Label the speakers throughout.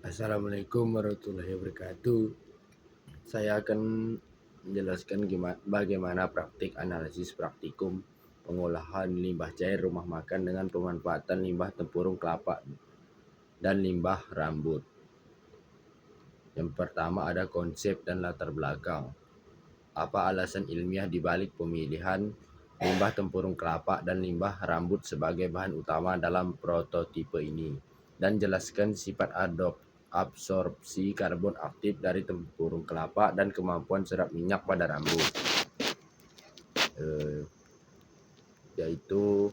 Speaker 1: Assalamualaikum warahmatullahi wabarakatuh. Saya akan menjelaskan bagaimana praktik analisis praktikum pengolahan limbah cair rumah makan dengan pemanfaatan limbah tempurung kelapa dan limbah rambut. Yang pertama ada konsep dan latar belakang. Apa alasan ilmiah dibalik pemilihan limbah tempurung kelapa dan limbah rambut sebagai bahan utama dalam prototipe ini? Dan jelaskan sifat absorpsi karbon aktif dari tempurung kelapa dan kemampuan serap minyak pada rambut. Yaitu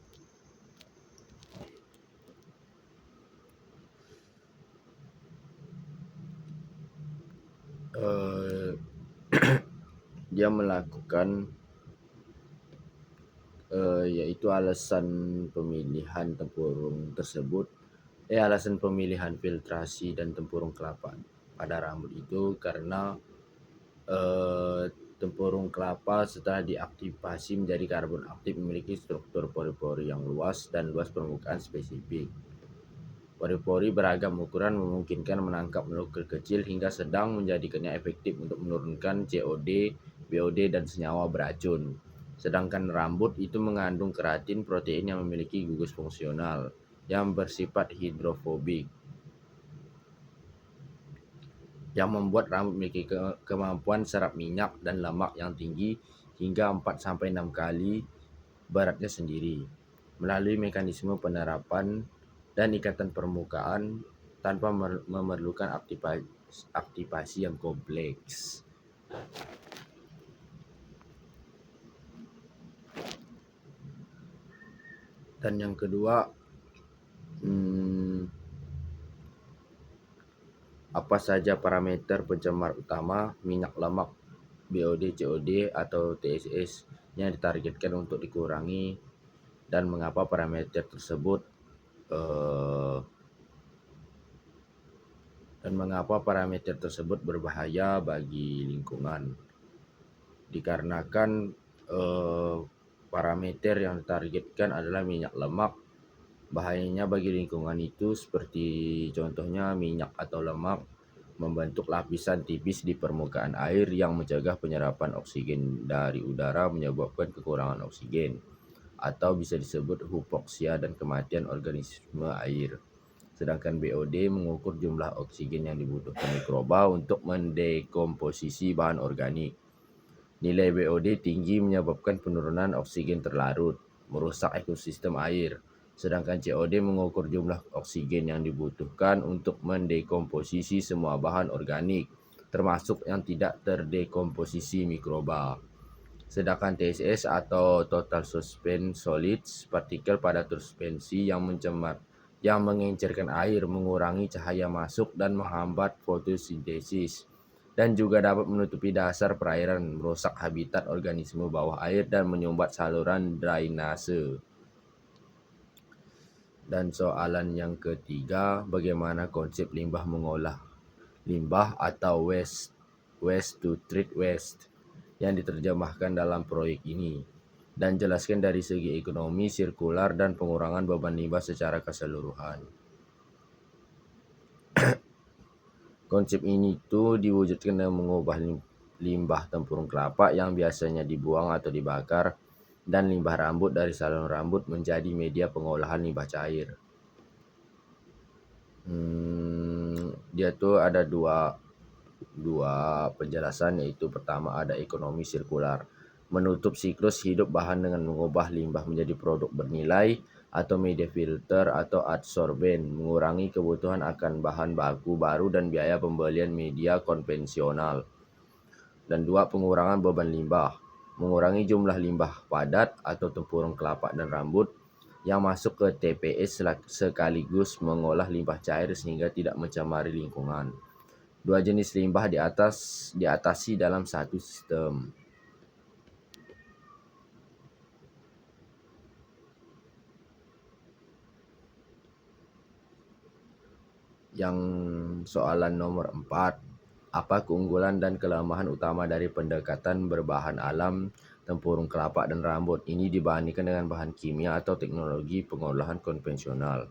Speaker 1: dia melakukan yaitu alasan pemilihan tempurung tersebut alasan pemilihan filtrasi dan tempurung kelapa pada rambut itu karena tempurung kelapa setelah diaktifasi menjadi karbon aktif memiliki struktur pori-pori yang luas dan luas permukaan spesifik. Pori-pori beragam ukuran memungkinkan menangkap molekul kecil hingga sedang, menjadikannya efektif untuk menurunkan COD, BOD, dan senyawa beracun. Sedangkan rambut itu mengandung keratin, protein yang memiliki gugus fungsional yang bersifat hidrofobik, yang membuat rambut memiliki kemampuan serap minyak dan lemak yang tinggi hingga 4-6 kali beratnya sendiri, melalui mekanisme penerapan dan ikatan permukaan tanpa memerlukan aktivasi yang kompleks. Dan yang kedua, apa saja parameter pencemar utama minyak lemak BOD, COD, atau TSS yang ditargetkan untuk dikurangi, dan mengapa parameter tersebut berbahaya bagi lingkungan. Dikarenakan parameter yang ditargetkan adalah minyak lemak. Bahayanya bagi lingkungan itu seperti contohnya minyak atau lemak membentuk lapisan tipis di permukaan air yang mencegah penyerapan oksigen dari udara, menyebabkan kekurangan oksigen, atau bisa disebut hipoksia dan kematian organisme air. Sedangkan BOD mengukur jumlah oksigen yang dibutuhkan mikroba untuk mendekomposisi bahan organik. Nilai BOD tinggi menyebabkan penurunan oksigen terlarut, merusak ekosistem air. Sedangkan COD mengukur jumlah oksigen yang dibutuhkan untuk mendekomposisi semua bahan organik, termasuk yang tidak terdekomposisi mikroba. Sedangkan TSS atau Total Suspension Solids, partikel padat suspensi yang mengencerkan air, mengurangi cahaya masuk dan menghambat fotosintesis, dan juga dapat menutupi dasar perairan, merusak habitat organisme bawah air, dan menyumbat saluran drainase. Dan soalan yang ketiga, bagaimana konsep limbah mengolah limbah atau waste to treat waste yang diterjemahkan dalam proyek ini, dan jelaskan dari segi ekonomi sirkular dan pengurangan beban limbah secara keseluruhan. Konsep ini tuh diwujudkan dengan mengubah limbah tempurung kelapa yang biasanya dibuang atau dibakar dan limbah rambut dari salon rambut menjadi media pengolahan limbah cair. Dia tuh ada dua penjelasan, yaitu pertama ada ekonomi sirkular, menutup siklus hidup bahan dengan mengubah limbah menjadi produk bernilai atau media filter atau adsorben, mengurangi kebutuhan akan bahan baku baru dan biaya pembelian media konvensional. Dan dua, pengurangan beban limbah, mengurangi jumlah limbah padat atau tempurung kelapa dan rambut yang masuk ke TPS sekaligus mengolah limbah cair sehingga tidak mencemari lingkungan. Dua jenis limbah diatasi dalam satu sistem. Yang soalan nomor 4, apa keunggulan dan kelemahan utama dari pendekatan berbahan alam tempurung kelapa dan rambut ini dibandingkan dengan bahan kimia atau teknologi pengolahan konvensional?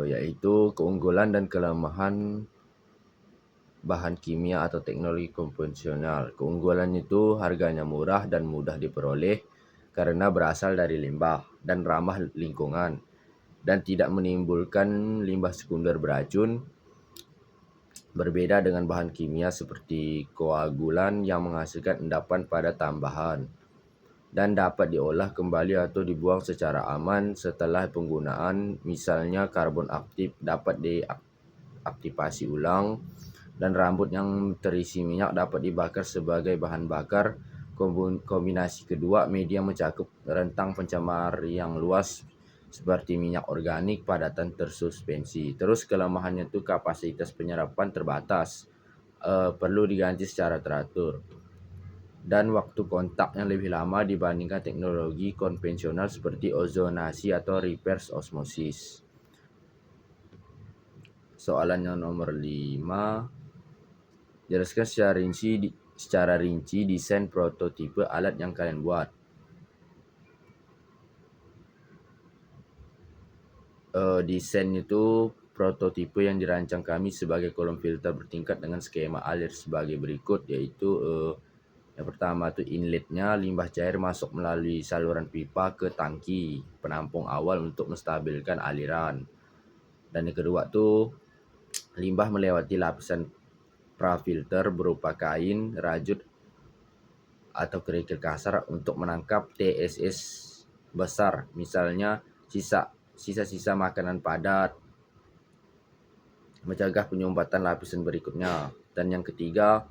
Speaker 1: yaitu keunggulan dan kelemahan bahan kimia atau teknologi konvensional. Keunggulan itu harganya murah dan mudah diperoleh karena berasal dari limbah dan ramah lingkungan dan tidak menimbulkan limbah sekunder beracun. Berbeda dengan bahan kimia seperti koagulan yang menghasilkan endapan pada tambahan dan dapat diolah kembali atau dibuang secara aman setelah penggunaan. Misalnya karbon aktif dapat diaktifasi ulang dan rambut yang terisi minyak dapat dibakar sebagai bahan bakar. Kombinasi kedua media mencakup rentang pencemar yang luas seperti minyak organik padatan tersuspensi. Terus kelemahannya itu kapasitas penyerapan terbatas, perlu diganti secara teratur, dan waktu kontak yang lebih lama dibandingkan teknologi konvensional seperti ozonasi atau reverse osmosis. Soalan yang nomor 5, jelaskan secara rinci desain prototipe alat yang kalian buat. Desain itu prototipe yang dirancang kami sebagai kolom filter bertingkat dengan skema alir sebagai berikut, yaitu yang pertama tuh inletnya limbah cair masuk melalui saluran pipa ke tangki penampung awal untuk menstabilkan aliran. Dan yang kedua tuh limbah melewati lapisan prafilter berupa kain, rajut atau kerikil kasar untuk menangkap TSS besar, misalnya sisa-sisa makanan padat, mencegah penyumbatan lapisan berikutnya. Dan yang ketiga,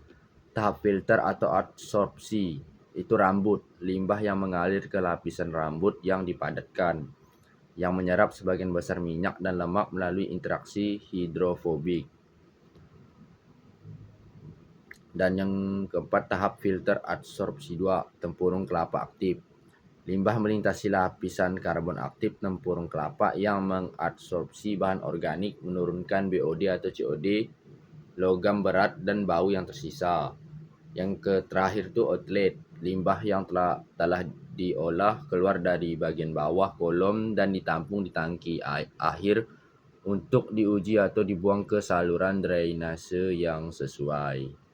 Speaker 1: tahap filter atau adsorpsi, itu rambut, limbah yang mengalir ke lapisan rambut yang dipadatkan, yang menyerap sebagian besar minyak dan lemak melalui interaksi hidrofobik. Dan yang keempat, tahap filter adsorpsi 2, tempurung kelapa aktif. Limbah melintasi lapisan karbon aktif tempurung kelapa yang mengadsorpsi bahan organik, menurunkan BOD atau COD, logam berat dan bau yang tersisa. Yang terakhir itu outlet, limbah yang telah diolah keluar dari bagian bawah kolom dan ditampung di tangki akhir untuk diuji atau dibuang ke saluran drainase yang sesuai.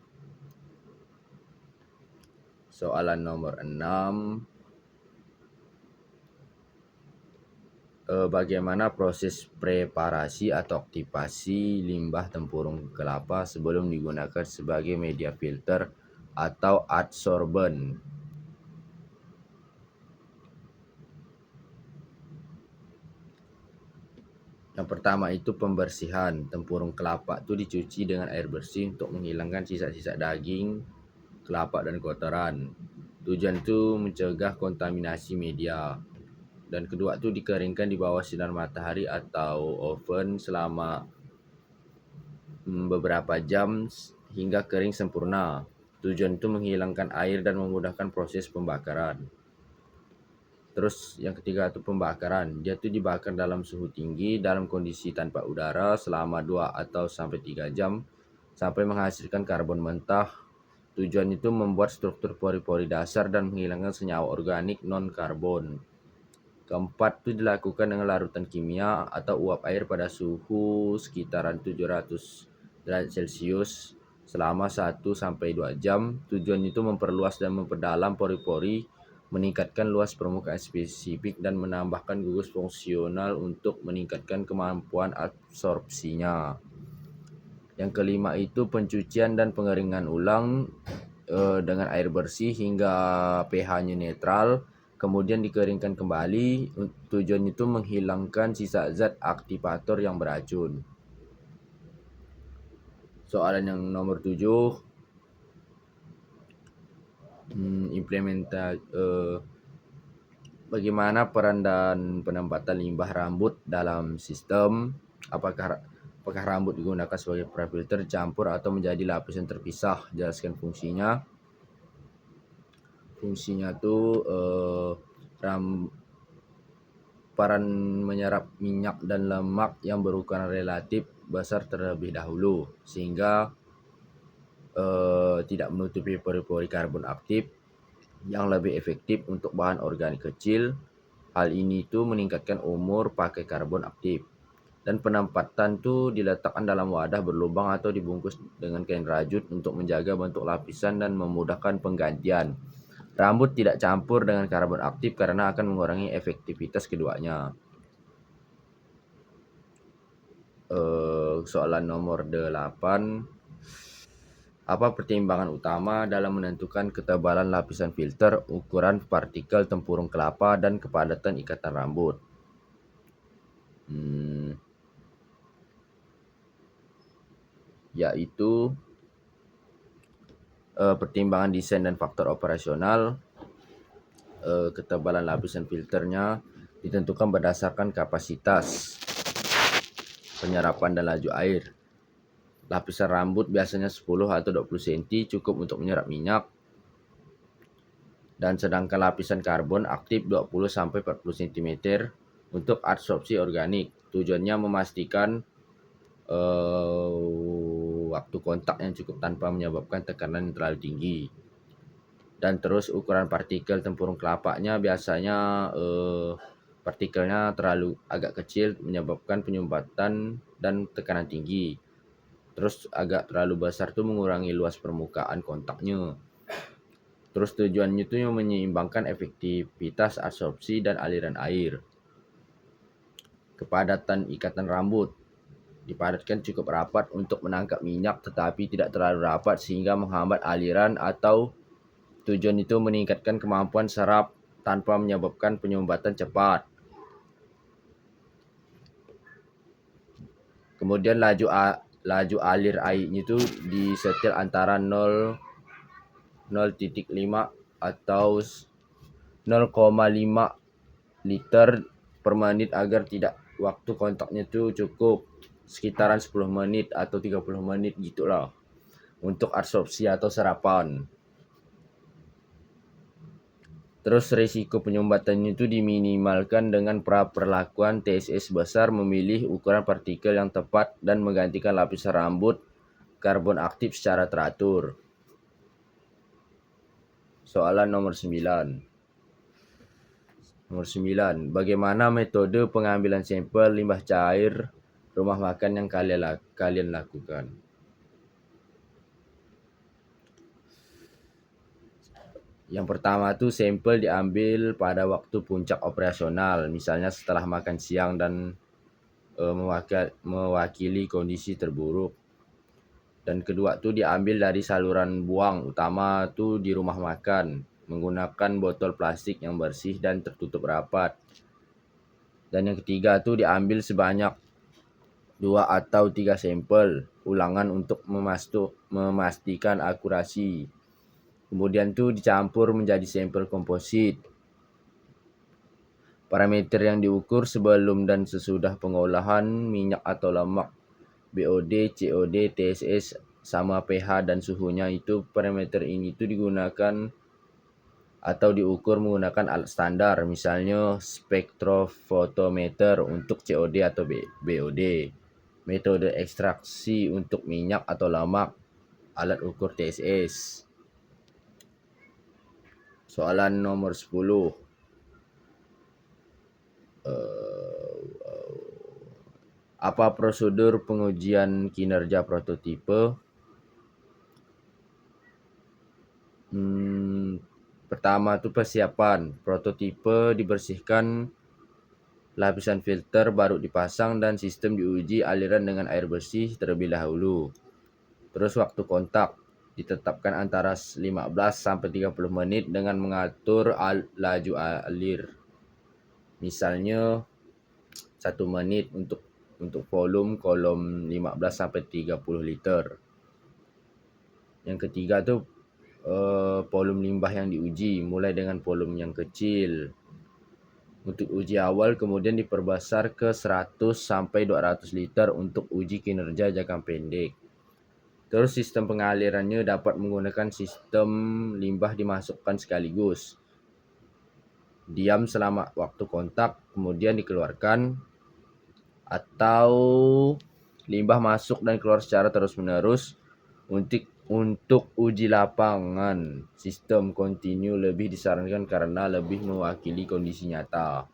Speaker 1: Soalan nomor 6, bagaimana proses preparasi atau aktivasi limbah tempurung kelapa sebelum digunakan sebagai media filter atau adsorben? Yang pertama itu pembersihan. Tempurung kelapa itu dicuci dengan air bersih untuk menghilangkan sisa-sisa daging, kelapa dan kotoran. Tujuan itu mencegah kontaminasi media. Dan kedua itu dikeringkan di bawah sinar matahari atau oven selama beberapa jam hingga kering sempurna. Tujuan itu menghilangkan air dan memudahkan proses pembakaran. Terus yang ketiga itu pembakaran. Dia itu dibakar dalam suhu tinggi dalam kondisi tanpa udara selama 2 atau sampai 3 jam sampai menghasilkan karbon mentah. Tujuan itu membuat struktur pori-pori dasar dan menghilangkan senyawa organik non-karbon. Keempat itu dilakukan dengan larutan kimia atau uap air pada suhu sekitaran 700 derajat Celcius selama 1 sampai 2 jam. Tujuan itu memperluas dan memperdalam pori-pori, meningkatkan luas permukaan spesifik dan menambahkan gugus fungsional untuk meningkatkan kemampuan absorpsinya. Yang kelima itu pencucian dan pengeringan ulang dengan air bersih hingga pH-nya netral, kemudian dikeringkan kembali. Tujuan itu menghilangkan sisa zat aktivator yang beracun. Soalan yang nomor 7, bagaimana peran dan penempatan limbah rambut dalam sistem? Apakah rambut digunakan sebagai prefilter, campur, atau menjadi lapisan terpisah? Jelaskan fungsinya. Fungsinya tuh peran menyerap minyak dan lemak yang berukuran relatif besar terlebih dahulu, sehingga tidak menutupi pori-pori karbon aktif yang lebih efektif untuk bahan organik kecil. Hal ini tuh meningkatkan umur pakai karbon aktif. Dan penempatan tuh diletakkan dalam wadah berlubang atau dibungkus dengan kain rajut untuk menjaga bentuk lapisan dan memudahkan penggantian. Rambut tidak campur dengan karbon aktif karena akan mengurangi efektivitas keduanya. Soalan nomor 8. Apa pertimbangan utama dalam menentukan ketebalan lapisan filter, ukuran partikel tempurung kelapa, dan kepadatan ikatan rambut? Yaitu pertimbangan desain dan faktor operasional. Ketebalan lapisan filternya ditentukan berdasarkan kapasitas penyerapan dan laju air. Lapisan rambut biasanya 10 atau 20 cm cukup untuk menyerap minyak. Dan sedangkan lapisan karbon aktif 20 sampai 40 cm untuk absorpsi organik. Tujuannya memastikan waktu kontak yang cukup tanpa menyebabkan tekanan yang terlalu tinggi. Dan terus ukuran partikel tempurung kelapanya biasanya partikelnya terlalu agak kecil menyebabkan penyumbatan dan tekanan tinggi. Terus agak terlalu besar tuh mengurangi luas permukaan kontaknya. Terus tujuannya itu menyeimbangkan efektivitas absorpsi dan aliran air. Kepadatan ikatan rambut dipadatkan cukup rapat untuk menangkap minyak tetapi tidak terlalu rapat sehingga menghambat aliran, atau tujuan itu meningkatkan kemampuan serap tanpa menyebabkan penyumbatan cepat. Kemudian laju alir airnya itu disetir antara 0,5 atau 0,5 liter per menit agar tidak waktu kontaknya itu cukup sekitaran 10 menit atau 30 menit gitulah untuk absorpsi atau serapan. Terus risiko penyumbatan itu diminimalkan dengan perlakuan TSS besar, memilih ukuran partikel yang tepat, dan menggantikan lapisan rambut karbon aktif secara teratur. Soalan nomor 9. Bagaimana metode pengambilan sampel limbah cair rumah makan yang kalian lakukan? Yang pertama tuh sampel diambil pada waktu puncak operasional, misalnya setelah makan siang dan mewakili kondisi terburuk. Dan kedua tuh diambil dari saluran buang utama tuh di rumah makan menggunakan botol plastik yang bersih dan tertutup rapat. Dan yang ketiga tuh diambil sebanyak 2 atau 3 sampel ulangan untuk memastikan akurasi. Kemudian tuh dicampur menjadi sampel komposit. Parameter yang diukur sebelum dan sesudah pengolahan minyak atau lemak, BOD, COD, TSS, sama pH dan suhunya itu. Parameter ini tuh digunakan atau diukur menggunakan alat standar, misalnya spektrofotometer untuk COD atau BOD, metode ekstraksi untuk minyak atau lemak, alat ukur TSS. Soalan nomor 10. Apa prosedur pengujian kinerja prototipe? Pertama itu persiapan. Prototipe dibersihkan, lapisan filter baru dipasang, dan sistem diuji aliran dengan air bersih terlebih dahulu. Terus waktu kontak ditetapkan antara 15 sampai 30 menit dengan mengatur laju alir. Misalnya 1 menit untuk volume kolom 15 sampai 30 liter. Yang ketiga tuh volume limbah yang diuji, mulai dengan volume yang kecil. Untuk uji awal kemudian diperbesar ke 100 sampai 200 liter untuk uji kinerja jangka pendek. Terus sistem pengalirannya dapat menggunakan sistem limbah dimasukkan sekaligus, diam selama waktu kontak, kemudian dikeluarkan, atau limbah masuk dan keluar secara terus-menerus. Untuk uji lapangan, sistem kontinu lebih disarankan karena lebih mewakili kondisi nyata.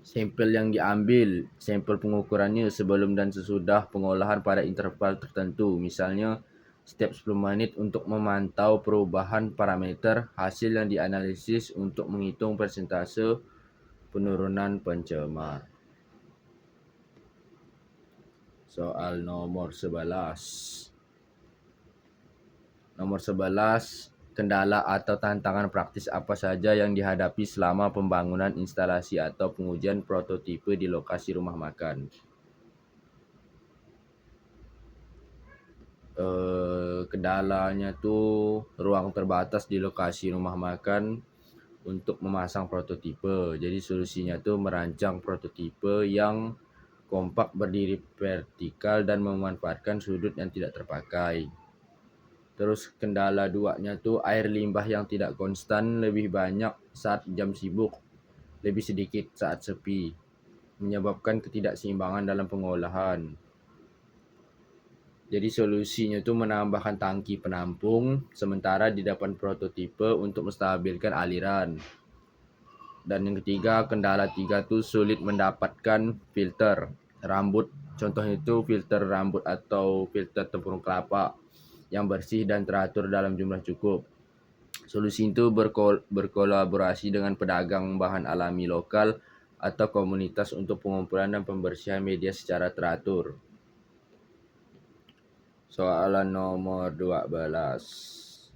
Speaker 1: Sampel yang diambil, sampel pengukurannya sebelum dan sesudah pengolahan pada interval tertentu. Misalnya, setiap 10 menit untuk memantau perubahan parameter hasil yang dianalisis untuk menghitung persentase penurunan pencemar. Soal nomor 11. Nomor 11, kendala atau tantangan praktis apa saja yang dihadapi selama pembangunan instalasi atau pengujian prototipe di lokasi rumah makan? Kendalanya tuh ruang terbatas di lokasi rumah makan untuk memasang prototipe. Jadi solusinya tuh merancang prototipe yang kompak, berdiri vertikal, dan memanfaatkan sudut yang tidak terpakai. Terus kendala duanya tuh air limbah yang tidak konstan, lebih banyak saat jam sibuk, lebih sedikit saat sepi, menyebabkan ketidakseimbangan dalam pengolahan. Jadi solusinya itu menambahkan tangki penampung sementara di depan prototipe untuk menstabilkan aliran. Dan yang ketiga, kendala tiga tuh sulit mendapatkan filter rambut. Contohnya itu filter rambut atau filter tempurung kelapa yang bersih dan teratur dalam jumlah cukup. Solusi itu berkolaborasi dengan pedagang bahan alami lokal atau komunitas untuk pengumpulan dan pembersihan media secara teratur. Soalan nomor 12.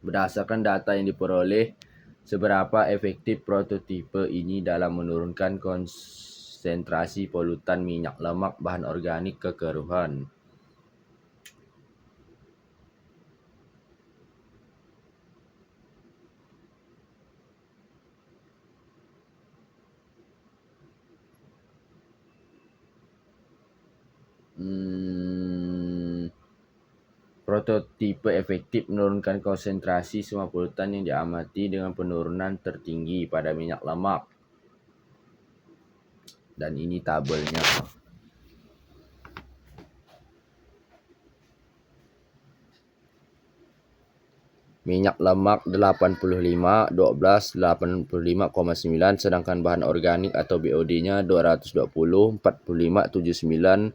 Speaker 1: Berdasarkan data yang diperoleh, seberapa efektif prototipe ini dalam menurunkan konsentrasi polutan minyak lemak bahan organik kekeruhan? Prototipe efektif menurunkan konsentrasi semua polutan yang diamati dengan penurunan tertinggi pada minyak lemak. Dan ini tabelnya. Minyak lemak 85, 12, 85,9, sedangkan bahan organik atau BOD-nya 220, 45, 79,5,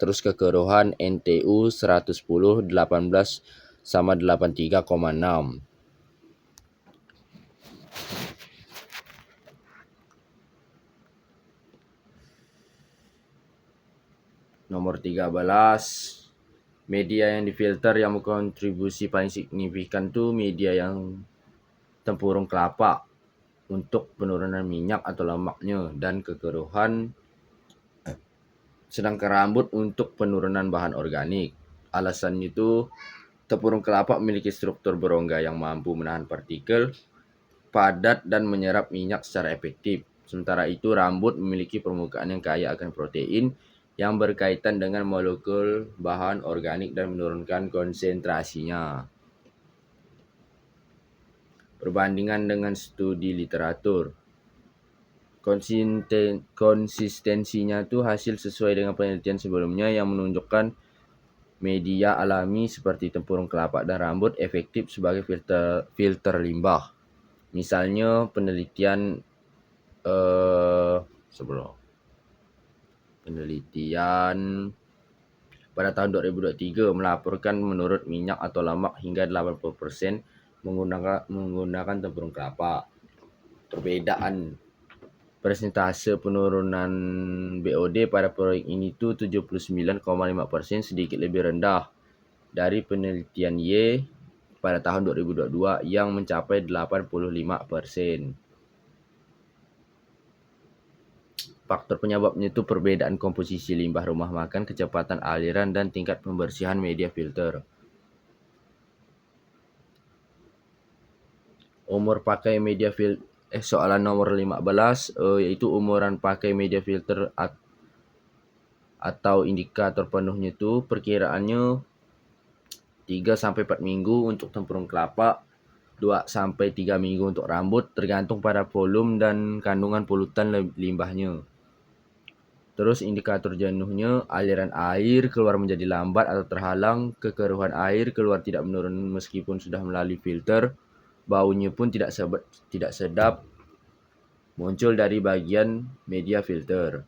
Speaker 1: terus kekeruhan NTU 110, 18 sama 83,6. Nomor 13. Media yang difilter yang berkontribusi paling signifikan tuh media yang tempurung kelapa untuk penurunan minyak atau lemaknya dan kekeruhan, sedangkan rambut untuk penurunan bahan organik. Alasannya itu tempurung kelapa memiliki struktur berongga yang mampu menahan partikel padat dan menyerap minyak secara efektif. Sementara itu rambut memiliki permukaan yang kaya akan protein yang berkaitan dengan molekul bahan organik dan menurunkan konsentrasinya. Perbandingan dengan studi literatur. Konsistensinya itu hasil sesuai dengan penelitian sebelumnya yang menunjukkan media alami seperti tempurung kelapa dan rambut efektif sebagai filter limbah. Misalnya penelitian pada tahun 2023 melaporkan menurut minyak atau lemak hingga 80% menggunakan tempurung kelapa. Perbedaan persentase penurunan BOD pada proyek ini tuh 79,5%, sedikit lebih rendah dari penelitian Y pada tahun 2022 yang mencapai 85%. Faktor penyebabnya itu perbedaan komposisi limbah rumah makan, kecepatan aliran, dan tingkat pembersihan media filter. Umur pakai media filter. Soalan nomor 15 yaitu umuran pakai media filter atau indikator penuhnya itu perkiraannya 3-4 minggu untuk tempurung kelapa, 2-3 minggu untuk rambut, tergantung pada volume dan kandungan polutan limbahnya. Terus indikator jenuhnya, aliran air keluar menjadi lambat atau terhalang, kekeruhan air keluar tidak menurun meskipun sudah melalui filter, baunya pun tidak sedap, muncul dari bagian media filter.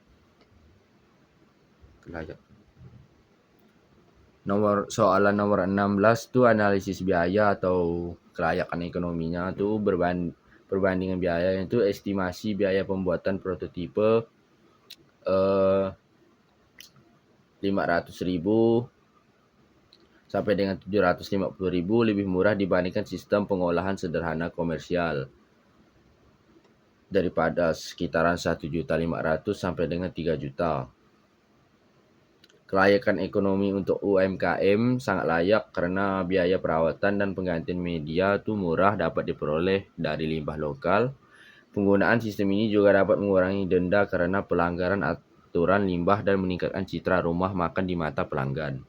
Speaker 1: Soalan nomor 16 tuh analisis biaya atau kelayakan ekonominya tuh perbandingan biaya itu estimasi biaya pembuatan prototipe 500.000 sampai dengan 750.000 lebih murah dibandingkan sistem pengolahan sederhana komersial daripada sekitaran 1.500.000 sampai dengan 3 juta. Kelayakan ekonomi untuk UMKM sangat layak karena biaya perawatan dan penggantian media itu murah dapat diperoleh dari limbah lokal. Penggunaan sistem ini juga dapat mengurangi denda karena pelanggaran aturan limbah dan meningkatkan citra rumah makan di mata pelanggan.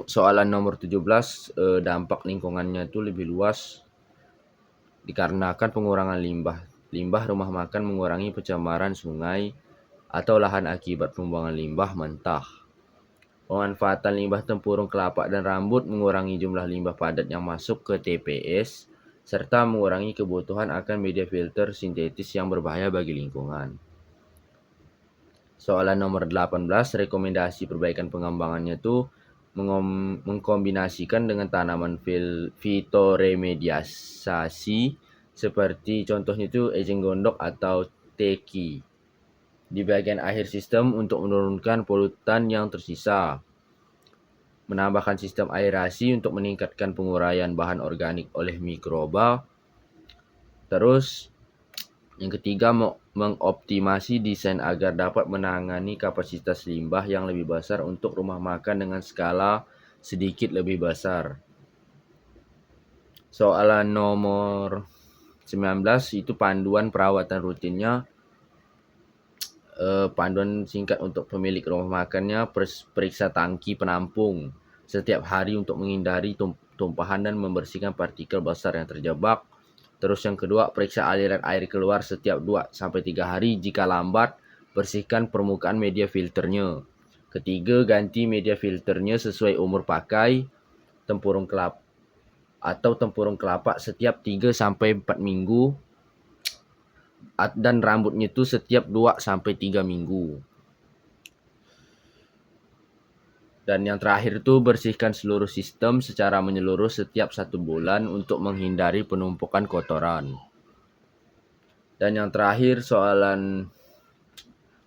Speaker 1: Soalan nomor 17, dampak lingkungannya itu lebih luas dikarenakan pengurangan limbah. Limbah rumah makan mengurangi pencemaran sungai atau lahan akibat pembuangan limbah mentah. Pemanfaatan limbah tempurung kelapa dan rambut mengurangi jumlah limbah padat yang masuk ke TPS, serta mengurangi kebutuhan akan media filter sintetis yang berbahaya bagi lingkungan. Soalan nomor 18, rekomendasi perbaikan pengembangannya itu mengkombinasikan dengan tanaman fitoremediasi seperti contohnya itu ejeng gondok atau teki di bagian akhir sistem untuk menurunkan polutan yang tersisa. Menambahkan sistem aerasi untuk meningkatkan penguraian bahan organik oleh mikroba. Terus yang ketiga, mengoptimasi desain agar dapat menangani kapasitas limbah yang lebih besar untuk rumah makan dengan skala sedikit lebih besar. Soalan nomor 19 itu panduan perawatan rutinnya. Panduan singkat untuk pemilik rumah makannya, periksa tangki penampung setiap hari untuk menghindari tumpahan dan membersihkan partikel besar yang terjebak. Terus yang kedua, periksa aliran air keluar setiap 2-3 hari. Jika lambat, bersihkan permukaan media filternya. Ketiga, ganti media filternya sesuai umur pakai tempurung kelapa setiap 3-4 minggu. Dan rambutnya itu setiap 2-3 minggu. Dan yang terakhir itu bersihkan seluruh sistem secara menyeluruh setiap 1 bulan untuk menghindari penumpukan kotoran. Dan yang terakhir soalan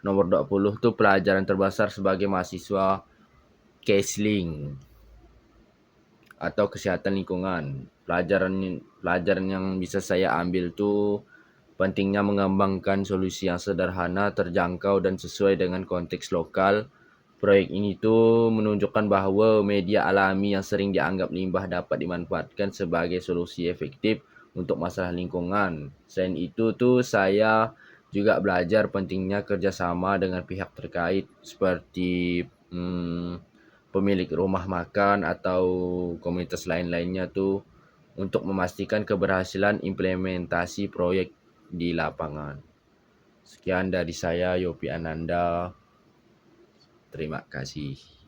Speaker 1: nomor 20 itu pelajaran terbesar sebagai mahasiswa Kesling atau kesehatan lingkungan. Pelajaran yang bisa saya ambil tuh pentingnya mengembangkan solusi yang sederhana, terjangkau, dan sesuai dengan konteks lokal. Proyek ini tuh menunjukkan bahwa media alami yang sering dianggap limbah dapat dimanfaatkan sebagai solusi efektif untuk masalah lingkungan. Selain itu tuh saya juga belajar pentingnya kerjasama dengan pihak terkait seperti pemilik rumah makan atau komunitas lain-lainnya tuh untuk memastikan keberhasilan implementasi proyek di lapangan. Sekian dari saya, Yopi Ananda. Terima kasih.